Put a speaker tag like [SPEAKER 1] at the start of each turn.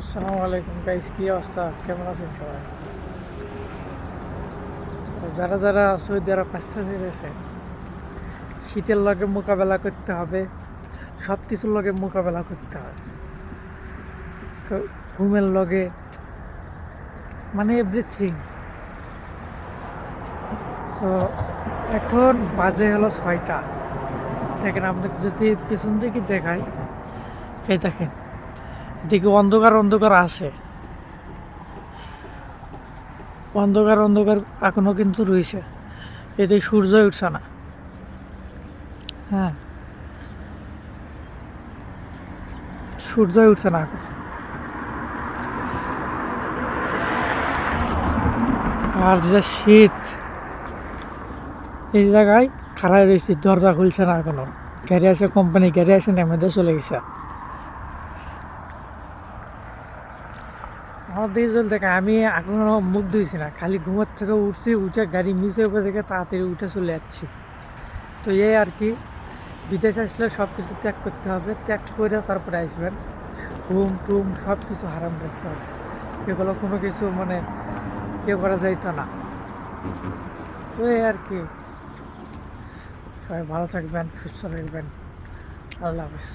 [SPEAKER 1] আসসালামু আলাইকুম গাইস, কি অবস্থা? কেমন আছেন সবাই? তো যারা যারা সৌদি আরব আসতে পেরেছে, শীতের লগে মোকাবেলা করতে হবে, সব কিছুর লগে মোকাবেলা করতে হবে। ঘুমের লগে, মানে এভরিথিং। তো এখন বাজে হলো 6টা। দেখেন, আপনাকে যদি পেছন দিকে দেখাই, এই দেখেন, এদিকে অন্ধকার অন্ধকার আছে, অন্ধকার অন্ধকার এখনো কিন্তু রয়েছে। এদিকে সূর্য উঠছে না। হ্যাঁ, সূর্য উঠছে না এখন। আর যে শীত, এই জায়গায় খাড়াই রয়েছি, দরজা খুলছে না এখনো। গাড়ি আসে, কোম্পানি গাড়ি আসে, নেমে চলে গেছে। আমার দিকে চলতে থাকে, আমি এখনো মুখ ধুইছি না, খালি ঘুমার থেকে উঠছি, উঠে গাড়ি মিশে উপরে থেকে তাড়াতাড়ি উঠে চলে যাচ্ছি। তো এই আর কি, বিদেশ আসলে সব কিছু ত্যাগ করতে হবে, ত্যাগ করে তারপরে আসবেন। ঘুম টুম সব কিছু হারাম করতে হবে, এগুলো কোনো কিছু মানে ইয়ে করা যাইতো না। তো এই আর কি, সবাই ভালো থাকবেন, সুস্থ থাকবেন। আল্লাহ হাফিজ।